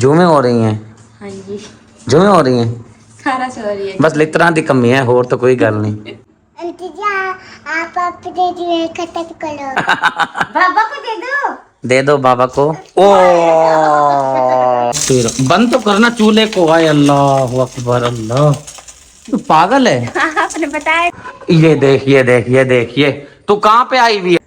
जुमे हो रही हैं? हाँ जी, जुमे हो रही हैं? खाना से हो रही है। बस लितरा दी कमी है, और तो कोई गल नहीं। आंटी जी आप अपने जुए खत्म करो। बाबा को दे दो। दे दो बाबा को। ओ फिर बंद तो करना चूल्हे को। हाय अल्लाह अकबर, अल्लाह तू पागल है। आपने बताया। ये देख ये देख ये देख ये तू कहाँ पे आई हुई है?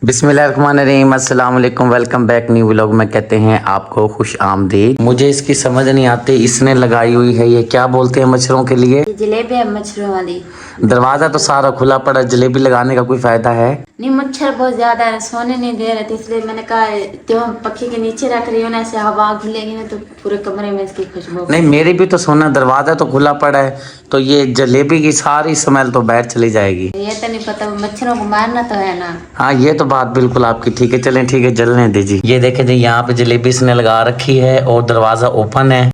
बिस्मिल्लाहिर्रहमानिर्रहीम, अस्सलाम वालेकुम, वेलकम बैक न्यू व्लॉग में कहते हैं आपको खुश आमदीद। मुझे इसकी समझ नहीं आती, इसने लगाई हुई है ये क्या बोलते हैं मच्छरों के लिए? ये जलेबी है मच्छरों वाली। दरवाजा तो सारा खुला पड़ा, जलेबी लगाने का कोई फायदा है? नहीं, मच्छर बहुत ज्यादा है, सोने नहीं दे रहे थे, इसलिए मैंने कहा तुम पक्के के नीचे रख रही हो ना, ऐसे हवा खुलेगी ना तो पूरे कमरे में इसकी खुशबू। नहीं मेरी भी तो सोना, दरवाजा तो खुला पड़ा है, तो ये जलेबी की सारी स्मेल तो बाहर चली जाएगी। ये तो नहीं पता, मच्छरों को मारना तो है ना। हाँ ये तो बात बिल्कुल आपकी ठीक है। चलें ठीक है, जलने दीजिए। ये देखे जी, यहाँ पे जलेबी इसने लगा रखी है और दरवाजा ओपन है।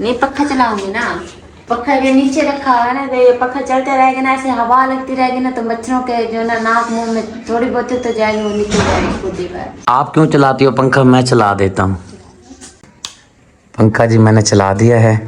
नहीं, पक्का चलाऊंगी ना, पक्का के नीचे रखा है ना, तो ये पक्का चलते रहेगा ना, ऐसे हवा लगती रहेगी ना, तो मच्छरों के जो ना नाक मुंह में थोड़ी बहुत तो जाएगी, वो निकल जाएगी खुद ही बाहर। आप क्यों चलाती हो पंखा? मैं चला देता हूँ पंखा जी, मैंने चला दिया है।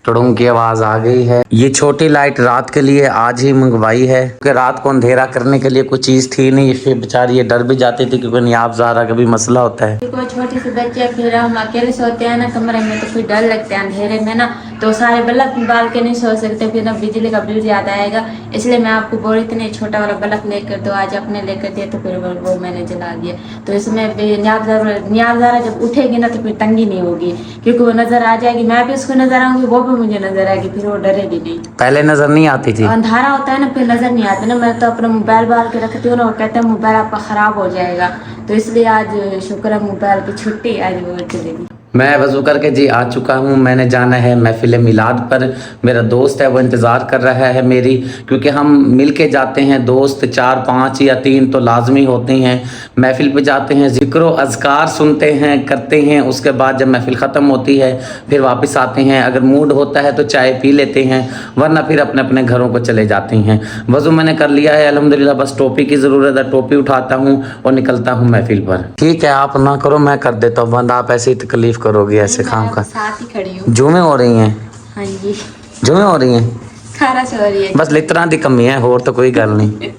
टुडुंग की आवाज आ गई है। ये छोटी लाइट रात के लिए आज ही मंगवाई है, क्योंकि रात को अंधेरा करने के लिए कोई चीज थी नहीं, इसलिए बेचारी ये डर भी जाती थी, क्योंकि नियाब ज़ारा का भी मसला होता है। कोई छोटी सी बच्चे, फिर हम अकेले सोते हैं ना कमरे में, तो फिर डर लगता है अंधेरे में ना, तो सारे बल्ब बाल के नहीं सो सकते, फिर ना बिजली का बिल ज्यादा आएगा, इसलिए मैं आपको बोल रही थी नहीं छोटा वाला बल्ब लेकर दो। आज अपने लेकर दिए तो फिर वो मैंने जला दिया, तो इसमें नियाब ज़ारा जब उठेगी ना तो फिर तंगी नहीं होगी, क्योंकि वो नजर आ जाएगी, मैं भी उसको नजर आऊंगी, वो भी मुझे नजर आएगी, फिर वो डरेगी नहीं। पहले नजर नहीं आती थी? अंधारा होता है ना, फिर नजर नहीं आती ना। मैं तो अपना मोबाइल बाल के रखती हूँ ना, वो कहते हैं मोबाइल आपका खराब हो जाएगा, तो इसलिए आज शुक्र है मोबाइल की छुट्टी, आज वो चलेगी। मैं वज़ू करके जी आ चुका हूँ। मैंने जाना है महफिल मिलाद पर। मेरा दोस्त है वो इंतज़ार कर रहा है मेरी, क्योंकि हम मिल के जाते हैं दोस्त, 4 5 या 3 तो लाजमी होते हैं। महफिल पे जाते हैं, ज़िक्र व अज़कार सुनते हैं, करते हैं, उसके बाद जब महफिल ख़त्म होती है फिर वापस आते हैं। अगर मूड होता है तो चाय पी लेते हैं, वरना फिर अपने अपने घरों को चले जाते हैं। वज़ू मैंने कर लिया है अल्हम्दुलिल्लाह, बस टोपी की ज़रूरत है, टोपी उठाता हूँ और निकलता हूँ महफिल पर। ठीक है आप ना करो, मैं कर देता हूँ बंद, आप ऐसी तकलीफ करोगी ऐसे काम का। साथ ही खड़ी हूँ। जुमे हो रही हैं? हाँ जी, जुमे हो रही हैं? खाना से हो रही है। बस लितरा दी कमी है, और तो कोई गल नहीं।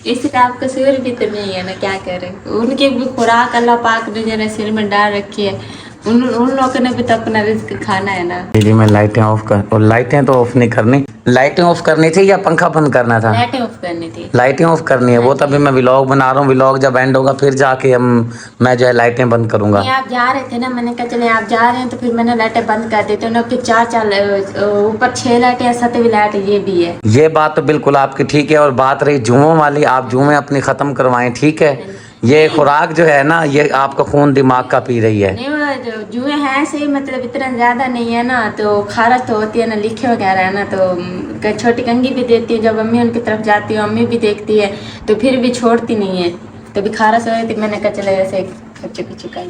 इसलिए आपका सिर भी तो नहीं है ना, क्या करें, उनकी भी खुराक अल्लाह पाक ने जरा सिर में डाल रखी है, उन लोगों ने भी तो अपना रिस्क खाना है ना। जी मैं लाइटें ऑफ कर, और लाइटें तो ऑफ नहीं करनी, लाइटें ऑफ करनी थी या पंखा बंद करना था? लाइटें ऑफ करनी थी। लाइटें ऑफ करनी है, वो तभी मैं व्लॉग बना रहा हूँ, व्लॉग जब एंड होगा फिर जाके मैं जो है लाइटें बंद करूंगा। नहीं, आप जा रहे थे ना, मैंने कहा चले आप जा रहे हैं तो फिर मैंने लाइटें बंद कर देती हूँ ना, फिर 4 ऊपर 6 लाइटें, 7वीं लाइट ये भी है। ये बात तो बिल्कुल आपकी ठीक है। और बात रही जुमों वाली, आप जुमे अपनी खत्म करवाएं, ठीक है? ये खुराक जो है ना, ये आपका खून दिमाग का पी रही है। नहीं, वो जुए हैं सही, मतलब इतना ज्यादा नहीं है ना, तो खारस तो होती है ना, लिखे वगैरह है ना, तो छोटी कंगी भी देती है, जब अम्मी उनकी तरफ जाती है अम्मी भी देखती है, तो फिर भी छोड़ती नहीं है, तो भी खारस हो रही थी, मैंने कहा चले ऐसे खच्चे पिच्चे का।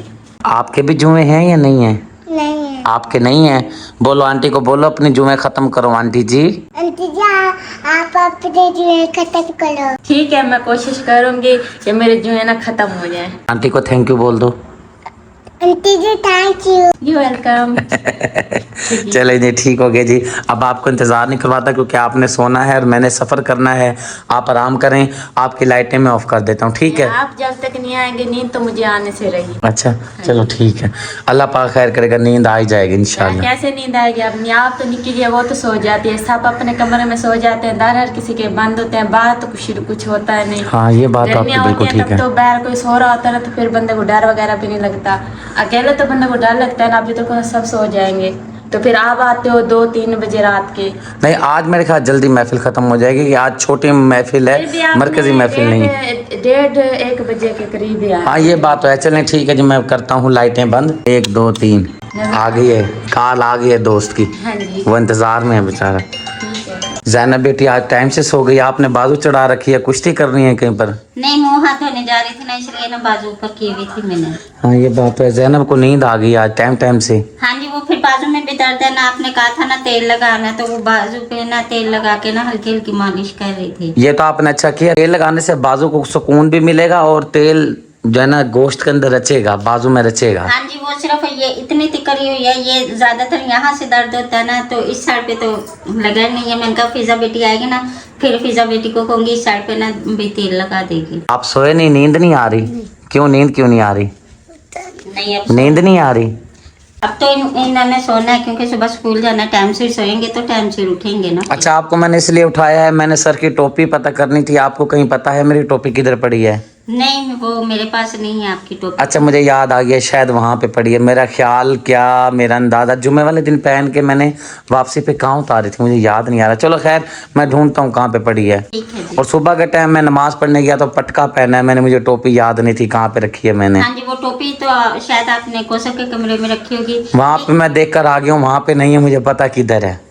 आपके भी जुए हैं या नहीं है? नहीं है। आपके नहीं है? बोलो आंटी को, बोलो अपनी जुमे खत्म करो आंटी जी। आंटी जी आप अपने जुए खत्म करो। ठीक है, मैं कोशिश करूंगी कि मेरे जुए ना खत्म हो जाए। आंटी को थैंक यू बोल दो। Aunty ji thank you. You welcome. चले जी ठीक हो गया जी। अब आपको इंतज़ार नहीं करवाता, क्योंकि आपने सोना है और मैंने सफ़र करना है। आप आराम करें, आपकी लाइटें मैं ऑफ कर देता हूँ, ठीक है? आप जब तक नहीं आएंगे नींद तो मुझे आने से रही। अच्छा चलो ठीक है, अल्लाह पाक खैर करेगा, नींद आ ही जाएगी इंशाल्लाह। कैसे नींद आएगी? अब नियाब तो निकली है, वो तो सो जाती है, सब अपने कमरे में सो जाते हैं, दर हर किसी के बंद होते हैं, बाहर तो कुछ होता है नहीं। हाँ ये बात तो आपकी बिल्कुल ठीक है। तो बाहर कोई सो रहा होता है ना, तो फिर बंदे को डर वगैरह भी नहीं लगता। अकेले तो बंदे को डर लगता है ना, अभी तो सब सो जाएंगे, तो फिर आप आते हो 2-3 बजे रात के। नहीं आज मेरे ख्याल जल्दी महफिल ख़त्म हो जाएगी, कि आज छोटी महफिल है, मरकजी महफिल नहीं। 1:30 बजे के करीब ही हाँ ये बात तो है। चलें ठीक है जी, मैं करता हूँ लाइटें बंद। 1 2 3 आ गई है, कॉल आ गई है दोस्त की। हाँ जी, वो इंतज़ार में है बेचारा। ज़ैनब बेटी आज टाइम से सो गई, आपने बाजू चढ़ा रखी है, कुश्ती कर रही है कहीं पर? नहीं, मुंह हाथ धोने जा रही थी ना, इसलिए ना बाजू ऊपर की हुई थी मैंने। हाँ ये बात है, ज़ैनब को नींद आ गई आज टाइम से। हाँ जी, वो फिर बाजू में भी दर्द है ना, आपने कहा था ना तेल लगाना, तो वो बाजू पे ना तेल लगा के ना हल्की हल्की मालिश कर रही थी। ये तो आपने अच्छा किया, तेल लगाने से बाजू को सुकून भी मिलेगा और तेल जो है ना गोश्त के अंदर रचेगा, बाजू में रचेगा। हाँ जी, वो सिर्फ ये इतनी तिकड़ी हुई है, ये ज्यादातर यहाँ से दर्द होता है ना, तो इस साइड पे तो लगा नहीं है। मैंने कहा फिजा बेटी आएगी ना, फिर फिजा बेटी को कहूँगी इस साइड पे ना भी तेल लगा देगी। आप सोए नहीं, नींद नहीं आ रही? क्यों नींद क्यों नहीं आ रही? नहीं, अब नींद नहीं आ रही? अब तो इन्होंने सोना है, क्योंकि सुबह स्कूल जाना, टाइम से सोएंगे तो टाइम से उठेंगे ना। अच्छा, आपको मैंने इसलिए उठाया है, मैंने सर की टोपी पता करनी थी। आपको कहीं पता है मेरी टोपी किधर पड़ी है? नहीं, वो मेरे पास नहीं है आपकी टोपी। अच्छा, मुझे याद आ गया, शायद वहाँ पे पड़ी है। मेरा ख्याल क्या, मेरा अंदाजा जुमे वाले दिन पहन के मैंने वापसी पे कहाँ उतारी थी, मुझे याद नहीं आ रहा। चलो खैर, मैं ढूंढता हूँ कहाँ पे पड़ी है। ठीक है जी। और सुबह के टाइम मैं नमाज पढ़ने गया तो पटका पहना है मैंने, मुझे टोपी याद नहीं थी कहाँ पे रखी है मैंने। हाँ जी, वो टोपी तो शायद आपने कोसर के कमरे में रखी होगी। वहाँ पे मैं देख कर आ गया हूँ, वहाँ पे नहीं है, मुझे पता किधर है।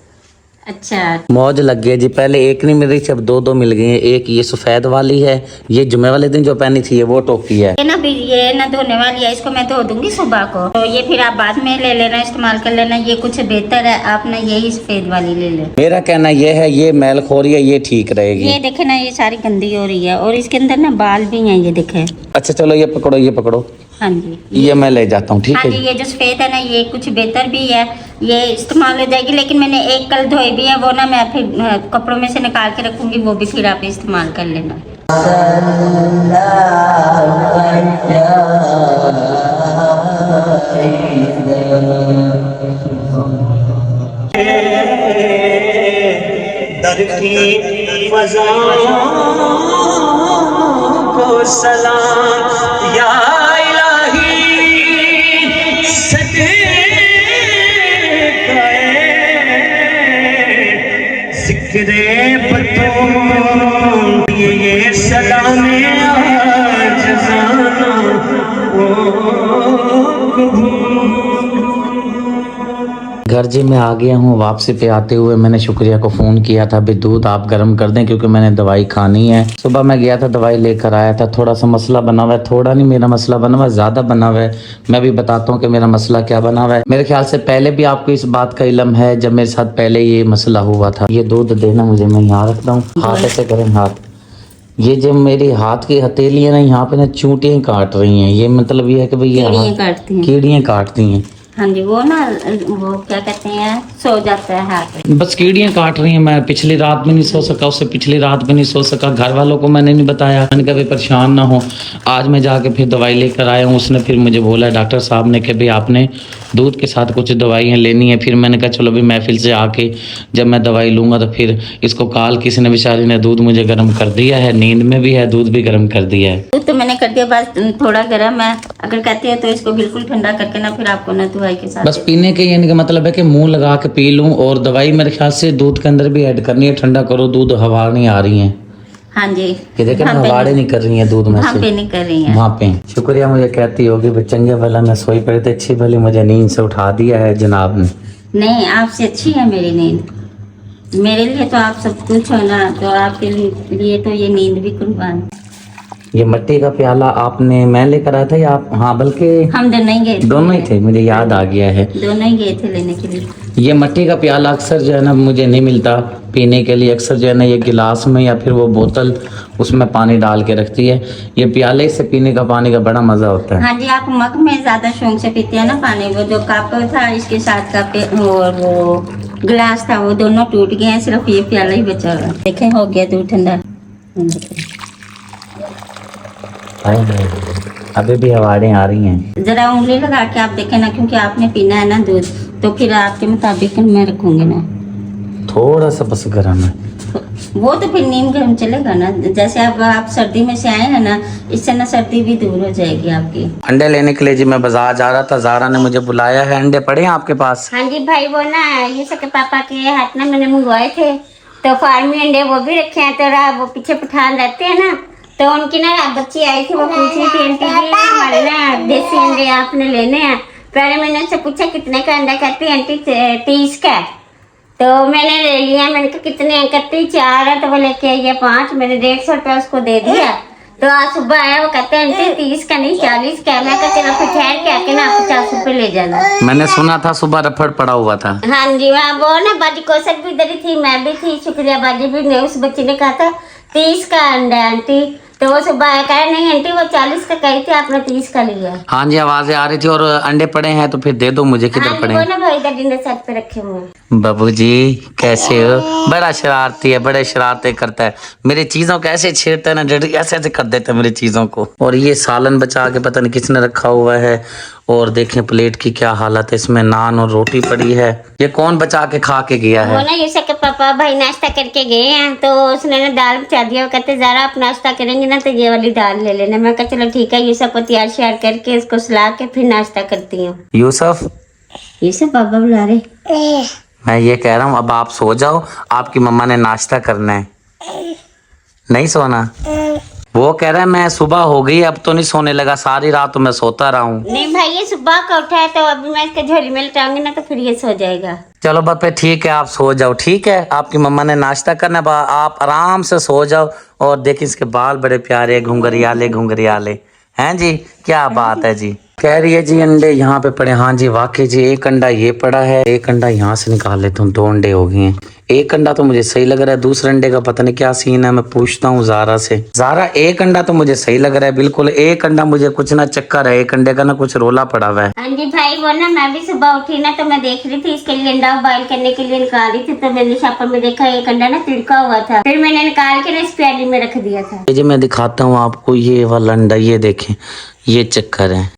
अच्छा, मौज लग गई जी, पहले एक नहीं मिल रही थी, अब दो मिल गई हैं। एक ये सफ़ेद वाली है, ये जुमे वाले दिन जो पहनी थी ये वो टोपी है। ये ना भी ये ना धोने वाली है, इसको मैं धो दूंगी सुबह को, तो ये फिर आप बाद में ले लेना, इस्तेमाल कर लेना। ये कुछ बेहतर है, आप ना यही सफेद वाली ले लें। मेरा कहना ये है, ये मैल खोरी है, ये ठीक रहेगी। ये देखे ना, ये सारी गंदी हो रही है और इसके अंदर ना बाल भी हैं, ये देखे। अच्छा चलो, ये पकड़ो, ये पकड़ो, हाँ जी, ये मैं ले जाता हूँ, ठीक हाँ है जी। ये जो सफेद है ना, ये कुछ बेहतर भी है, ये इस्तेमाल हो जाएगी। लेकिन मैंने एक कल धोई भी है, वो ना मैं फिर कपड़ों में से निकाल के रखूंगी, वो भी फिर आप इस्तेमाल कर लेना। दर की फज़ाओं को सलाम या इलाही, सदक़े ज़िक्रे बतूं ये सलामे आज ज़ाना घर जी मैं आ गया हूँ। वापसी पे आते हुए मैंने शुक्रिया को फ़ोन किया था, भी दूध आप गर्म कर दें क्योंकि मैंने दवाई खानी है। सुबह मैं गया था, दवाई लेकर आया था। थोड़ा सा मसला बना हुआ है, थोड़ा नहीं मेरा मसला बना हुआ है, ज़्यादा बना हुआ है। मैं भी बताता हूँ कि मेरा मसला क्या बना हुआ है। मेरे ख्याल से पहले भी आपको इस बात का इल्म है, जब मेरे साथ पहले ये मसला हुआ था। ये दूध देना मुझे, मैं यहाँ रखता हूँ, हाथ ऐसे करें, हाथ। ये जो मेरी हाथ की हथेली है ना, यहाँ पे ना चूंटियाँ काट रही हैं। ये मतलब ये है कि भाई ये कीड़ियाँ काटती हैं। हाँ जी, वो ना वो क्या कहते हैं, सो जाता है हाथ, बस कीड़ियाँ काट रही हैं। मैं पिछली रात भी नहीं सो सका, उससे पिछली रात भी नहीं सो सका। घर वालों को मैंने नहीं बताया, मैंने कहा भाई परेशान ना हो। आज मैं जाके फिर दवाई लेकर आया हूँ। उसने फिर मुझे बोला, डॉक्टर साहब ने, कि भाई आपने दूध के साथ कुछ दवाइयाँ लेनी है। फिर मैंने कहा चलो भी महफिल से आके जब मैं दवाई लूँगा तो फिर इसको काल किसी ने बेचारी ने दूध मुझे गर्म कर दिया है, नींद में भी है, दूध भी गर्म कर दिया है। दूध तो मैंने कर दिया, बस थोड़ा गर्म है। अगर कहती है तो इसको बिल्कुल ठंडा करके ना फिर आपको ना दवाई के साथ बस पीने के यानी कि मतलब है कि मुंह लगा के पी लूं। और दवाई मेरे ख्याल से दूध के अंदर भी ऐड करनी है, ठंडा करो दूध, हवा नहीं आ रही है। हाँ जी, ये देखे ना, हवाड़े नहीं कर रही है दूध में से, पे नहीं कर रही है। वहाँ पे। शुक्रिया मुझे कहती होगी चंगे भला मैं सोई पड़ी थी, अच्छी भली मुझे नींद से उठा दिया है जनाब ने। नहीं, आपसे अच्छी है मेरी नींद। मेरे लिए तो आप सब कुछ हो ना, तो आपके लिए तो ये नींद भी कुर्बान। ये मिट्टी का प्याला आपने, मैं लेकर आया था या आप? हाँ, बल्कि हम दोनों ही गए थे। दोनों ही थे, मुझे याद आ गया है। दोनों ही गए थे लेने के लिए। ये मिट्टी का प्याला अक्सर जो है ना मुझे नहीं मिलता पीने के लिए। अक्सर जो है ना ये गिलास में या फिर वो बोतल उसमें पानी डाल के रखती है। ये प्याले से पीने का पानी का बड़ा मज़ा होता है। हाँ जी, आप मग में ज़्यादा शौक से पीते हैं ना पानी। वो जो कप था इसके साथ कप और वो गिलास था, वो दोनों टूट गए हैं, सिर्फ ये प्याला ही बचा हुआ। देखें, हो गया दूध ठंडा। अभी भी हवाड़ें आ रही हैं। जरा उंगली लगा के आप देखें ना, क्योंकि आपने पीना है ना दूध, तो फिर आपके मुताबिक मैं रखूंगी ना। थोड़ा सा बस गर्म है वो तो फिर नीम गर्म चलेगा ना। जैसे अब आप सर्दी में से आए हैं ना, इससे ना सर्दी भी दूर हो जाएगी आपकी। अंडे लेने के लिए जी मैं बाजार जा रहा था, ज़ारा ने मुझे बुलाया है। अंडे पड़े हैं आपके पास? हाँ जी भाई, वो ना ये सबके पापा के हाथ ना मैंने मंगवाए थे, तो फार्मी अंडे वो भी रखे हैं। तो वो पीछे पठान रहते हैं ना, तो उनकी ना बच्ची आई थी, वो पूछ रही थी आंटी जी हमारे ना देसी अंडे आपने लेने हैं। पहले मैंने उससे पूछा कितने का अंडा, कहती आंटी 30 का। तो मैंने ले लिया। मैंने कहा कितने कहती 4 है, तो वो लेके आई है 5। मैंने 150 रुपया उसको दे दिया। तो आज सुबह आया, वो कहते हैं आंटी 30 का नहीं 40 का। मैं कहते ना फिर ठहर के आके ना 50 रुपये ले जाना। मैंने सुना था सुबह रफड़ पड़ा हुआ था। हाँ जी, वहाँ वो ना बाजी कोसक भी इधर ही थी, मैं भी थी, शुक्रिया बाजी भी ने। उस बच्ची ने कहा था 30 का अंडा आंटी। तो वो सुबह कह रहे नहीं आंटी वो 40 का कही थी आपने 30 का लिया। हाँ जी, आवाजें आ रही थी। और अंडे पड़े हैं तो फिर दे दो मुझे। किधर हाँ पड़े वो हैं? ना भाई इधर डिनर सेट पे रखे हुए हैं। बाबू जी कैसे हो? बड़ा शरारती है, बड़े शरारतें करता है। मेरी चीजों को ऐसे छेड़ता है ना, डैडी ऐसे ऐसे कर देता है मेरी चीजों को। और ये सालन बचा के पता नहीं किसने रखा हुआ है। और देखें प्लेट की क्या हालत है, इसमें नान और रोटी पड़ी है। ये कौन बचा के खा के गया वो है? ना यूसुफ के पापा भाई नाश्ता करके गए हैं तो उसने ना दाल बचा दिया। वो कहते जरा आप नाश्ता करेंगे ना तो ये वाली दाल ले लेना। मैं कहा चलो ठीक है। यूसुफ को तैयार श्यार करके इसको सुला के फिर नाश्ता करती हूँ। यूसुफ, यूसुफ पापा बुला रहे। मैं ये कह रहा हूँ अब आप सो जाओ, आपकी मम्मा ने नाश्ता करना है। नहीं सोना? वो कह रहा है मैं सुबह हो गई अब तो नहीं सोने लगा, सारी रात तो मैं सोता रहा हूँ। नहीं भाई ये सुबह का उठा है तो अभी मैं इसके झोली में लटाऊंगी ना तो फिर ये सो जाएगा। चलो बापे ठीक है, आप सो जाओ। ठीक है, आपकी मम्मा ने नाश्ता करना, आप आराम से सो जाओ। और देखिए इसके बाल बड़े प्यारे घुंघरियाले घुंघरियाले हैं जी। क्या बात है जी। कह रही है जी अंडे यहाँ पे पड़े। हाँ जी वाकई जी, एक अंडा ये पड़ा है, एक अंडा यहाँ से निकाल लेता हूँ। 2 अंडे हो गए हैं। एक अंडा तो मुझे सही लग रहा है, दूसरे अंडे का पता नहीं क्या सीन है। मैं पूछता हूँ ज़ारा से। ज़ारा एक अंडा तो मुझे सही लग रहा है बिल्कुल। एक अंडा मुझे कुछ ना चक्कर है, एक अंडे का ना कुछ रोला पड़ा हुआ है। हाँ जी भाई वो ना मैं भी सुबह उठी ना तो मैं देख रही थी इसके लिए अंडा बॉईल करने के लिए निकाल रही थी तो मैंने शापर में देखा एक अंडा ना तिड़का हुआ था। फिर मैंने निकाल के ना इस प्याली में रख दिया था। जी मैं दिखाता हूँ आपको ये वाला अंडा, ये देखें ये चक्कर है।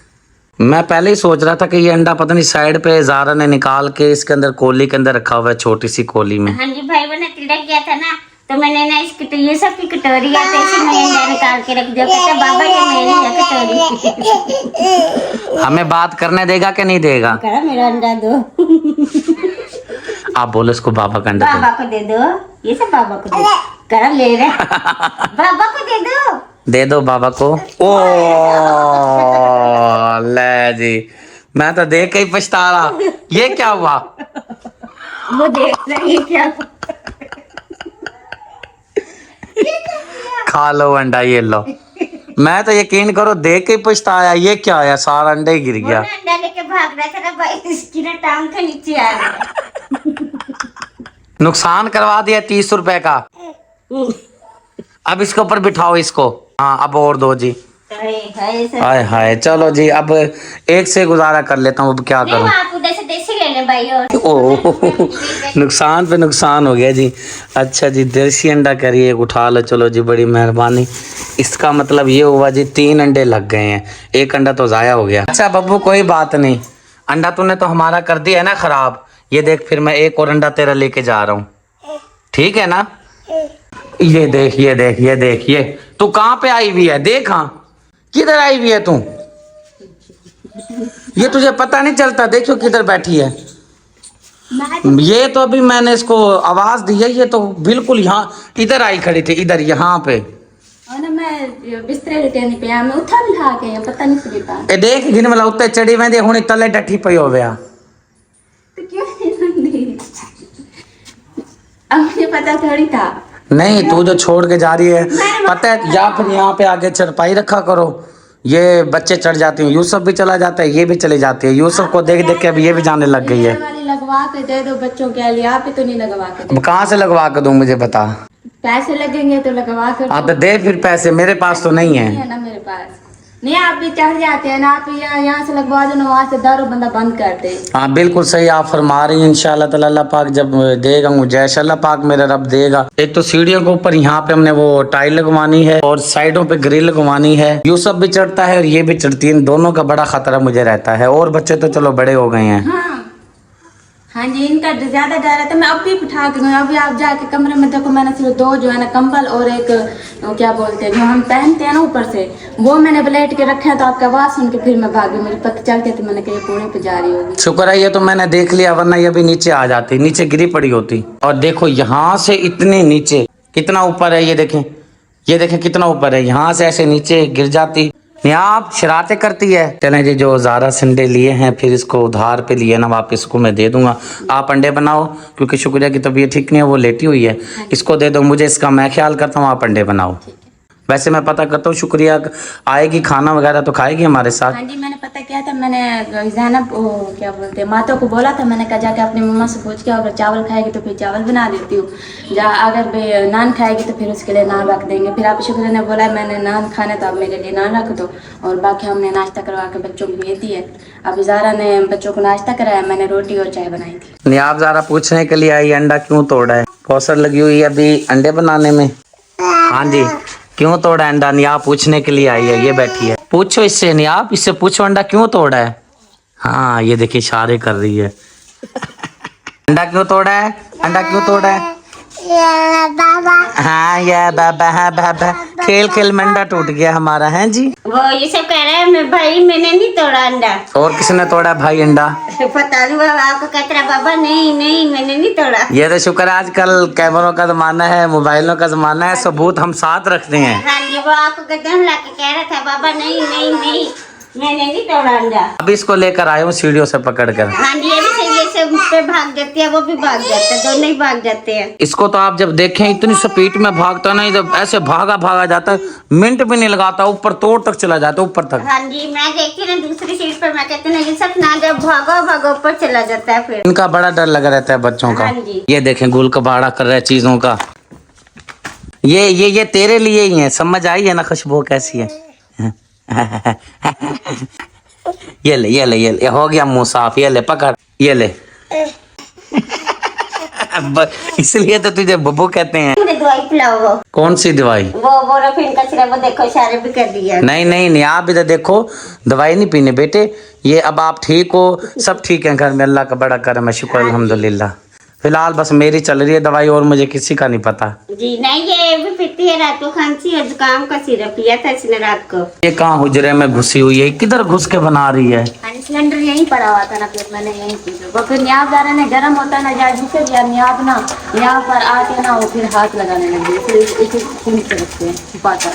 मैं पहले ही सोच रहा था कि ये अंडा पता नहीं साइड पे ज़ारा ने निकाल के इसके अंदर कोली के अंदर रखा हुआ है, छोटी सी कोली में। हाँ जी भाई वो ना तिड़क गया था ना तो मैंने ना इसकी ये सब की कटोरी है तो इसी में अंडा निकाल के रख दिया। कहता बाबा ये मेरी है कटोरी। हमें बात करने देगा कि नहीं देगा? कहा मेरा अंडा दो। आप बोलो इसको बाबा का अंडा बाबा को दे दो। ये सब बाबा को दे दो। कहा ले रहे बाबा को दे दो। दे दो बाबा को। ओ ले जी, मैं तो देख के ही पछता रहा। ये क्या हुआ? वो देख रही है क्या? खा लो अंडा, ये लो। मैं तो यकीन करो देख के ही पछताया। ये क्या है, सारा अंडा ही गिर वो गया। ना अंडा लेके भाग रहा था ना भाई इसकी ना टांग के नीचे आ गया। नुकसान करवा दिया 30 रुपए का। अब इसके ऊपर बिठाओ इसको। हाँ अब और दो जी। हाय हाय चलो जी, अब एक से गुजारा कर लेता हूँ। अब क्या करूँ? आप उधर से देसी ले लें भाई। और ओह नुकसान पे नुकसान हो गया जी। अच्छा जी देसी अंडा करिए, उठा लो। चलो जी बड़ी मेहरबानी। इसका मतलब ये हुआ जी 3 अंडे लग गए हैं, एक अंडा तो ज़ाया हो गया। अच्छा बब्बू कोई बात नहीं, अंडा तूने तो हमारा कर दिया है ना खराब। ये देख फिर मैं एक और अंडा तेरा लेके जा रहा हूँ, ठीक है ना? ये देख ये देख ये देख, ये तू कहाँ पे आई हुई है? देख हाँ किधर आई हुई है तू? ये तुझे पता नहीं चलता? देखो किधर बैठी है। ये तो अभी मैंने इसको आवाज दी है, ये तो बिल्कुल यहाँ इधर आई खड़ी थी, इधर यहाँ पे। और ना मैं बिस्तरे लेटे नहीं पिया, मैं उठा भी खा के पता नहीं चली पा। ए देख गिन वाला उत्ते चढ़ी मैं दे हुणी तले डठी पई होवे आ। तो क्यों नहीं? अब मुझे पता थोड़ी था। नहीं तू जो छोड़ के जा रही है पता है, या फिर यहाँ पे आगे चरपाई रखा करो, ये बच्चे चढ़ जाते हैं। यूसुफ भी चला जाता है, ये भी चले जाती है। यूसुफ को देख देख के अभी ये भी जाने लग गई है। वाली लगवा के दे दो बच्चों के लिए, आप ही तो नहीं लगवा के अब कहाँ से लगवा के दूं मुझे बता? पैसे लगेंगे तो लगवा कर हाँ तो दे फिर पैसे, मेरे पास तो नहीं है। है ना मेरे पास। नहीं आप भी चढ़ जाते हैं ना, आप यहाँ से लगवा दो ना, वहाँ से दारू बंदा बंद कर दे। हाँ बिल्कुल सही आप फरमा रही हैं। इंशाल्लाह ताला अल्लाह पाक जब देगा मुझे, इंशाल्लाह पाक मेरा रब देगा। एक तो सीढ़ियों के ऊपर यहाँ पे हमने वो टाइल लगवानी है और साइडों पे ग्रिल लगवानी है। यूसुफ भी चढ़ता है और ये भी चढ़ती है, दोनों का बड़ा खतरा मुझे रहता है। और बच्चे तो चलो बड़े हो गए हैं। हाँ हाँ जी, इनका ज्यादा डर है तो मैं अब भी उठा के गई। अभी आप जाके कमरे में देखो, मैंने सिर्फ 2 जो है ना कंबल और एक क्या बोलते हैं जो हम पहनते हैं ना ऊपर से, वो मैंने ब्लेड के रखे हैं। तो आपकी आवाज सुन के फिर मैं भागी, मुझे पता चल गया तो मैंने कहा ये पूरे पे जा रही होगी। शुक्र है ये तो मैंने देख लिया, वरना ये भी नीचे आ जाती, नीचे गिरी पड़ी होती। और देखो यहाँ से इतने नीचे कितना ऊपर है, ये देखें कितना ऊपर है। यहाँ से ऐसे नीचे गिर जाती। यहाँ आप शरारतें करती है। चलें जी, जो ज़ारा संडे लिए हैं फिर इसको उधार पे लिए ना, वापस को मैं दे दूंगा। आप अंडे बनाओ, क्योंकि शुक्रिया की तबीयत ठीक नहीं है, वो लेटी हुई है। इसको दे दो मुझे, इसका मैं ख्याल करता हूँ, आप अंडे बनाओ। वैसे मैं पता करता हूँ, शुक्रिया। आएगी खाना वगैरह तो खाएगी हमारे साथ। हाँ जी, मैंने पता किया था, मैंने जैनब क्या बोलते हैं माता को बोला था, मैंने कहा जाके अपनी मम्मा से पूछ के अगर चावल खाएगी तो फिर चावल बना देती हूँ, अगर नान खाएगी तो फिर उसके लिए नान रख देंगे। फिर आप शुक्र ने बोला मैंने नान खाने तो आप मेरे लिए नान रख दो, और बाकी हमने नाश्ता करवा के बच्चों को भेज दिया। अब ज़ारा ने बच्चों को नाश्ता कराया, मैंने रोटी और चाय बनाई थी। नियाब ज़ारा पूछने के लिए आई अंडा क्यों तोड़ा है, कौसर लगी हुई है अभी अंडे बनाने में। हाँ जी, क्यों तोड़ा है अंडा, नियाब पूछने के लिए आई है, ये बैठी है। पूछो इससे, नियाब इससे पूछो अंडा क्यों तोड़ा है। हाँ ये देखिए इशारे कर रही है। अंडा क्यों तोड़ा है, अंडा क्यों तोड़ा है। हाँ या बाबा, हाँ बाबा, खेल खेल में अंडा टूट गया हमारा है जी। वो ये सब कह रहा है मैं भाई मैंने नहीं तोड़ा अंडा। और किसने तोड़ा भाई अंडा। पता नहीं बाबा, आपको कहते रहा बाबा नहीं नहीं मैंने नहीं तोड़ा। ये तो शुक्र आजकल कैमरों का जमाना है, मोबाइलों का जमाना है, सबूत हम साथ रखते हैं। हाँ जी, वो आपको कदम ला के कह रहा था बाबा नहीं नहीं नहीं मैंने नहीं तोड़ा अंडा। अभी इसको लेकर आया हूँ सीढ़ियों से पकड़ कर। हाँ जी, ये भी सही, से पे भाग जाती है, वो भी भाग जाते हैं, दोनों ही भाग जाते हैं। इसको तो आप जब देखें इतनी स्पीड में भागता नहीं, जब ऐसे भागा भागा जाता है, मिनट भी नहीं लगाता, ऊपर तोड़ तक चला जाता, ऊपर तक। हाँ जी, मैं देखती ना दूसरी सीट पर, मैं कहती ना ये सब ना जब भागो भागो ऊपर चला जाता है फिर। इनका बड़ा डर लगा रहता है बच्चों का। हाँ जी। ये देखें गुल कबाड़ा कर रहे चीजों का। ये तेरे लिए ही है, समझ आई है ना खुशबू कैसी है। ये ले ये ले ये ले, हो गया मुंह साफ, ये ले पकड़, ये ले। इसलिए तो तुझे बब्बू कहते हैं। मुझे दवाई पिलाओ। वो कौन सी दवाई। वो रफीन का सिरप, वो देखो इशारे भी कर दिया। नहीं नहीं नहीं, आप इधर देखो, दवाई नहीं पीने बेटे। ये अब आप ठीक हो, सब ठीक है घर में, अल्लाह का बड़ा करम है, शुक्र अल्हम्दुलिल्लाह। फिलहाल बस मेरी चल रही है दवाई, और मुझे किसी का नहीं पता। जी नहीं, ये भी पीती है रात को, खांसी और जुकाम का सिरप पिया था इसने रात को। ये कहाँ हुजरे में घुसी हुई है, किधर घुस के बना रही है। सिलेंडर यहीं पड़ा हुआ था ना, फिर मैंने यहीं पी लिया। वो फिर न्याब ज़ारा ने गर्म होता ना जाए जिसे दिया, न्याब ना यहाँ पर आके ना वो फिर हाथ लगाने लगे, फिर इसे खून से रखते हैं छुपा कर।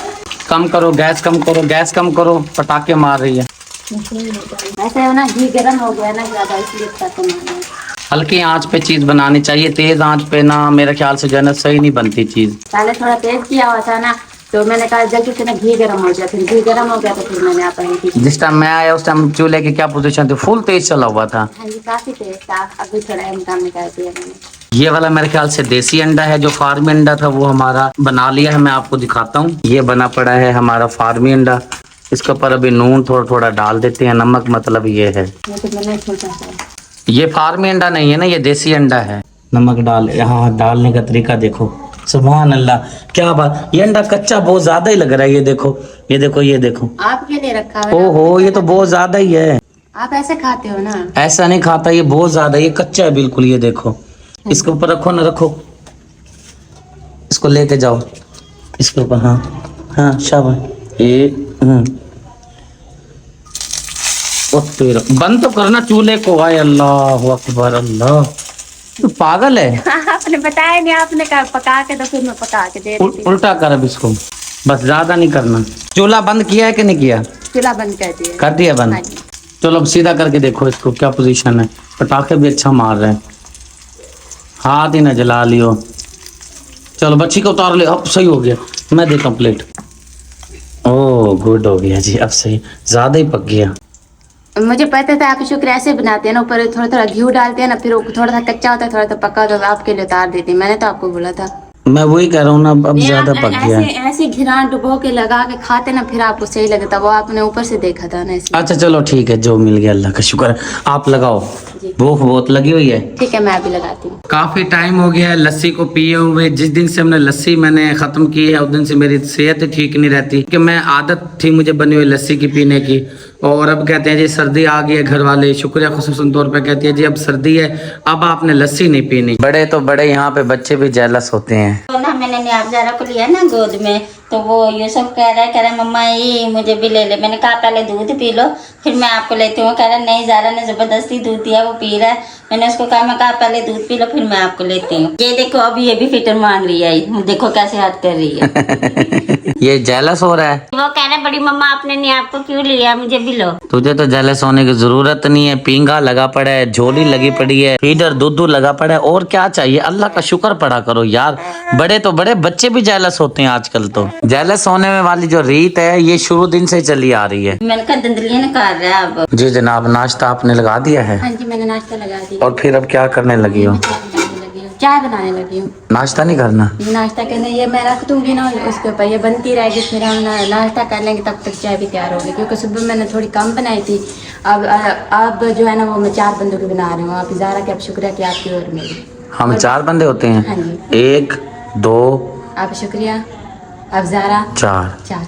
कम करो गैस, कम करो गैस, कम करो, पटाखे मार रही है। ऐसे ना घी गर्म हो गया ना ज़्यादा, इसलिए इतना कम आ गया। हल्की आंच पे चीज बनानी चाहिए, तेज आंच पे ना मेरे ख्याल से जो है ना सही नहीं बनती चीज। पहले थोड़ा तेज किया हुआ था ना, तो मैंने कहा जल्दी से ना घी गर्म हो गया, फिर घी गर्म हो गया तो फिर मैंने आप जिस टाइम मैं आया उस टाइम चूल्हे की क्या पोजीशन थी, फुल तेज चला हुआ था। हाँ जी, काफी तेज था, अभी थोड़ा इम्कान निकाल दिया मैंने। ये वाला मेरे ख्याल से देसी अंडा है, जो फार्मी अंडा था वो हमारा बना लिया है, मैं आपको दिखाता हूँ। ये बना पड़ा है हमारा फार्मी अंडा, इसके ऊपर अभी नून थोड़ा थोड़ा डाल देते हैं, नमक मतलब ये है। ये तो मैंने छोटा सा, ये फार्मी अंडा नहीं है ना, ये देसी अंडा है। नमक डाल, यहाँ डालने का तरीका देखो, सुभान अल्लाह क्या बात। ये अंडा कच्चा बहुत ज्यादा ही लग रहा है, ये देखो ये देखो ये देखो। आपके लिए रखा हुआ है। ओहो ये तो बहुत ज्यादा ही है। आप ऐसे खाते हो ना। ऐसा नहीं खाता, ये बहुत ज्यादा, ये कच्चा है बिल्कुल। ये देखो, इसके ऊपर रखो ना, रखो, इसको लेके जाओ इसके ऊपर। हाँ हाँ शाबाश। बंद तो करना चूल्हे को। आए अल्लाह अकबर, अल्लाह तू पागल है। आपने बताया नहीं, आपने कहा पका के, तो फिर मैं पका के दे रही थी। उल्टा कर अब इसको, बस ज्यादा नहीं करना। चूल्हा बंद किया है कि नहीं किया। चूल्हा बंद कर दिया। कर दिया बंद। हाँ जी। चलो अब सीधा करके देखो इसको क्या पोजीशन है। पटाखे भी अच्छा मार रहे हैं, हाथ ही ना जला लियो। चलो बच्ची को उतार ले, अब सही हो गया। मैं देखता हूँ प्लेट। ओह गुड हो गया जी, अब सही, ज्यादा ही पक गया। मुझे पता था आप शुक्र ऐसे बनाते हैं ना, ऊपर थोड़ा थोड़ा घी डालते हैं ना, फिर वो थोड़ा सा कच्चा होता है, थोड़ा सा पका होता है, आपके लिए उतार देती। मैंने तो आपको बोला था। मैं वही कह रहा हूँ ना, अब ज्यादा पक गया। ऐसे घिरान डुबो के लगा के खाते ना, फिर आपको सही लगता। वो आपने ऊपर से देखा था ना ऐसे। अच्छा चलो ठीक है, जो मिल गया अल्लाह का शुक्र है। आप लगाओ, भूख बहुत लगी हुई है। ठीक है, मैं अभी लगाती हूँ। काफी टाइम हो गया है लस्सी को पिए हुए। जिस दिन से हमने लस्सी मैंने खत्म की है, उस दिन से मेरी सेहत ही ठीक नहीं रहती, कि मैं आदत थी मुझे बनी हुई लस्सी की पीने की। और अब कहते हैं जी सर्दी आ गई है, घर वाले शुक्रिया खुसूसन तौर पे कहती है जी अब सर्दी है, अब आपने लस्सी नहीं पीनी। बड़े तो बड़े, यहाँ पे बच्चे भी जेलस होते हैं। तो ना मैंने न्याब ज़ारा को लिया ना गोद में, तो वो यूसुफ कह रहा है मम्मा ये मुझे भी ले ले। मैंने कहा पहले दूध पी लो फिर मैं आपको लेती हूँ। कह रहा नहीं, ज़ारा ने ज़बरदस्ती दूध दिया, वो पी रहा है। मैंने उसको कहा, मैं कहा पहले दूध पी लो फिर मैं आपको लेती हूँ। ये देखो अभी ये भी फिटर मांग रही है, देखो कैसे हद कर रही है। ये जेलस हो रहा है। वो कह रहा बड़ी मम्मा आपने नहीं आपको क्यों लिया, मुझे भी लो। तुझे तो जेलस होने की जरूरत नहीं है, पींगा लगा पड़ा है, झोली लगी पड़ी है, फीडर दूध लगा पड़ा है, और क्या चाहिए। अल्लाह का शुक्र पड़ा करो यार। बड़े तो बड़े, बच्चे भी जेलस होते हैं आजकल। तो जेलस होने में वाली जो रीत है ये शुरू दिन से चली आ रही है। मैंने कहा धुंधलियाँ निकाल रहा है अब। जी जनाब, नाश्ता आपने लगा दिया है? हाँ जी, मैंने नाश्ता लगा दिया। और फिर अब क्या करने लगी हो? चाय बनाने लगी हूँ। नाश्ता नहीं करना? नाश्ता करने ये मैं रख दूंगी ना उसके ऊपर, ये बनती रहेगी, फिर हम नाश्ता कर लेंगे, तब तक चाय भी तैयार होगी। क्योंकि सुबह मैंने थोड़ी कम बनाई थी, अब जो है ना वो मैं 4 बंदों की बना रही हूँ। आप ज़ारा के अब शुक्रिया कि आपकी और मेरी। हम 4 बंदे होते हैं? हाँ जी। 1 2 आप शुक्रिया, अब ज़ारा 4। 4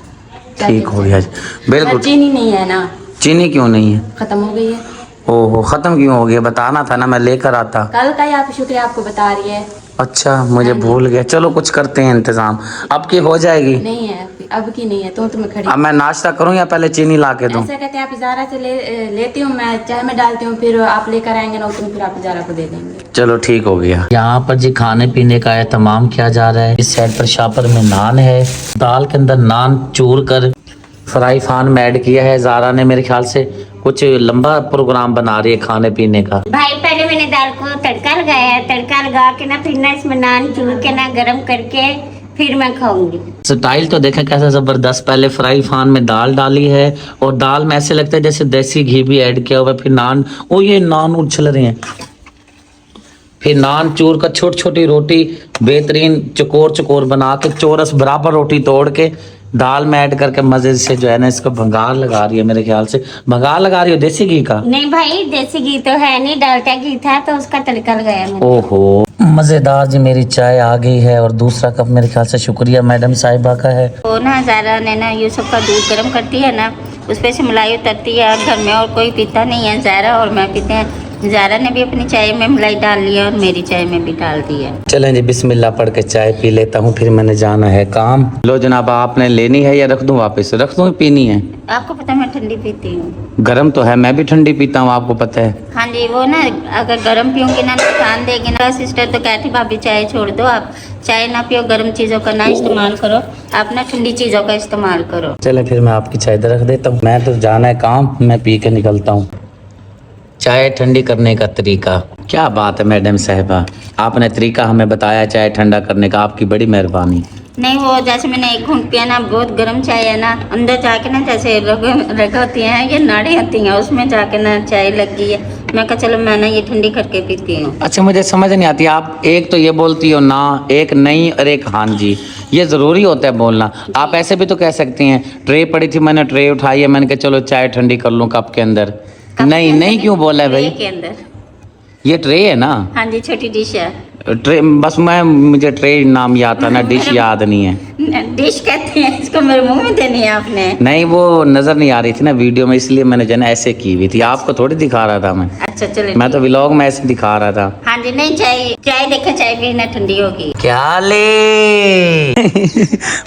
ठीक हो गया जी, बिल्कुल। चीनी नहीं है ना? चीनी क्यों नहीं है? खत्म हो गई है। ओहो, खत्म क्यों हो गया? बताना था ना, मैं लेकर आता। कल का ही आप शुक्रिया आपको बता रही है। अच्छा, मुझे भूल गया। चलो कुछ करते हैं इंतजाम। अब की हो जाएगी? नहीं है अब की नहीं है, तो तुम्हें खड़ी। अब मैं नाश्ता करूं या पहले चीनी ला के दूं? ऐसा कहते हैं आप इजारा से लेती हूँ, मैं चाय में डालती हूँ, फिर आप लेकर आएंगे ना तो फिर आप इजारा को दे देंगे। चलो ठीक हो गया। यहाँ पर जी खाने पीने का एहतमाम किया जा रहा है। इस साइड पर शापर में नान है, दाल के अंदर नान चूर कर फ्राई फान में ऐड किया है। ज़ारा ने मेरे ख्याल से कुछ लंबा प्रोग्राम बना रही है खाने पीने का। भाई पहले मैंने दाल को तड़का लगाया है, तड़का लगा के ना फिर ना इसमें नान चूर के ना गरम करके फिर मैं खाऊंगी। स्टाइल तो देखें कैसा जबरदस्त। पहले फ्राई फान में दाल डाली है, और दाल में ऐसे लगता है जैसे देसी घी भी ऐड किया हुआ है। फिर नान, ओ ये नान उछल रहे हैं। फिर नान चूर कर छोटी छोटी रोटी बेहतरीन चकोर चकोर बना के, चौरस बराबर रोटी तोड़ के दाल में ऐड करके मजे से जो है ना इसको भंगार लगा रही है। मेरे ख्याल से भंगार लगा रही हो देसी घी का? नहीं भाई, देसी घी तो है नहीं, डालटा घी था तो उसका तड़का लगाया मैंने। ओहो, मजेदार जी। मेरी चाय आ गई है, और दूसरा कप मेरे ख्याल से शुक्रिया मैडम साहिबा का है। वो ना ज़ारा ने ना यूसुफ का दूध गर्म करती है ना, उस पर से मलाई उतरती है। घर में और कोई पीता नहीं है, ज़ारा और मैं पीते हैं। ज़ारा ने भी अपनी चाय में मलाई डाल ली है और मेरी चाय में भी डाल दी है। चलें जी, बिस्मिल्लाह पढ़ के चाय पी लेता हूँ, फिर मैंने जाना है काम। लो जनाब, आपने लेनी है या रख दूँ वापस? रख दूँ, पीनी है? आपको पता है मैं ठंडी पीती हूँ। गर्म तो है, मैं भी ठंडी पीता हूँ, आपको पता है। हाँ जी, वो ना अगर गर्म पीऊँगी ना नुकसान देगी ना। सिस्टर तो कहती भाभी चाय छोड़ दो, आप चाय ना पियो, गर्म चीज़ों का ना इस्तेमाल करो, आप ना ठंडी चीज़ों का इस्तेमाल करो। चले फिर मैं आपकी चाय इधर रख देता हूँ, मैं तो जाना है काम, मैं पी के निकलता हूँ। चाय ठंडी करने का तरीका, क्या बात है मैडम साहिबा, आपने तरीका हमें बताया चाय ठंडा करने का, आपकी बड़ी मेहरबानी। नहीं, वो जैसे मैंने एक घूंट पिया ना, बहुत गर्म चाय है ना, अंदर जाके ना जैसे रग होती हैं, ये नाड़ी होती हैं, उसमें जाके ना चाय लग गई है। मैं कहा चलो मैं ना ये ठंडी करके पीती हूँ। अच्छा, मुझे समझ नहीं आती, आप एक तो ये बोलती हो ना, एक नहीं और एक हाँ जी, ये ज़रूरी होता है बोलना? आप ऐसे भी तो कह सकती हैं, ट्रे पड़ी थी, मैंने ट्रे उठाई है, मैंने कहा चलो चाय ठंडी कर लूँ कप के अंदर। नहीं नहीं क्यों बोला है भाई? के अंदर ये ट्रे है ना? हाँ जी, छोटी डिश है। ट्रे बस, मुझे ट्रे नाम याद था ना, डिश याद नहीं है। डिश कहते हैं इसको, मेरे मुंह में देनी है आपने। नहीं, वो नजर नहीं आ रही थी ना वीडियो में, इसलिए मैंने जन ऐसे की हुई थी, आपको थोड़ी दिखा रहा था मैं। अच्छा चलो, मैं तो व्लॉग में ऐसे दिखा रहा था। हाँ जी, नहीं चाय चाय देखो, चाय भी ना ठंडी होगी। क्या ले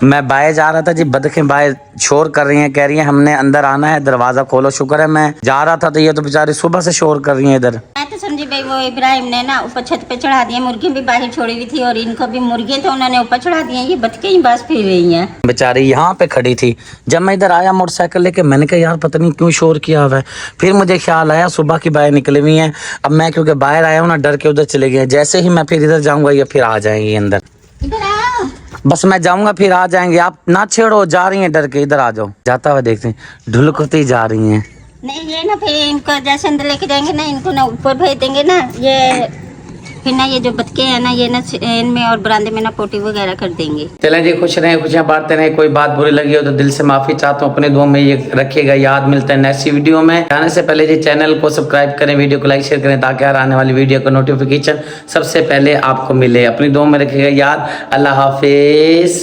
मैं बाहर जा रहा था जी, बदखें बाहर शोर कर रही हैं, कह रही हैं हमने अंदर आना है, दरवाजा खोलो। शुक्र है मैं जा रहा था, तो ये तो बेचारी सुबह से शोर कर रही हैं इधर। मैं तो समझी भाई वो इब्राहिम ने ना ऊपर छत पे चढ़ा दिया, मुर्गी भी बाहर छोड़ी हुई थी और इनको भी मुर्गी तो उन्होंने ऊपर चढ़ा दिया, ये बतके ही बस फिर रही हैं। बेचारी यहाँ पे खड़ी थी, जब मैं इधर आया मोटरसाइकिल लेके, मैंने कहा यार पता नहीं क्यों शोर किया हुआ है। फिर मुझे ख्याल आया सुबह की बाहर निकली हुई हैं। अब मैं क्योंकि बाहर आया हूँ ना, डर के उधर चले गए। जैसे ही मैं फिर इधर जाऊंगा ये फिर आ जाएंगी अंदर। इधर आओ। बस मैं जाऊंगा फिर आ जाएंगे, आप ना छेड़ो, जा रही हैं डर के, इधर आ जाओ। जाता हुआ देखते हैं, ढुलकती जा रही हैं। नहीं ये ना फिर इनको जैसे अंदर लेके जाएंगे ना, इनको ना ऊपर भेज देंगे ना, ये फिर ना ये जो बतके हैं ना, ये ना इनमें और बरामदे में ना पोटी वगैरह कर देंगे। चलें जी, खुश रहें, खुशियाँ बांटते रहें। कोई बात बुरी लगी हो तो दिल से माफी चाहता हूँ, अपने दुआ में ये रखिएगा याद। मिलता है नेक्स्ट वीडियो में। जाने से पहले जी चैनल को सब्सक्राइब करें, वीडियो को लाइक शेयर करें, ताकि हर आने वाली वीडियो का नोटिफिकेशन सबसे पहले आपको मिले। अपनी दुआ में रखिएगा याद। अल्लाह हाफिज।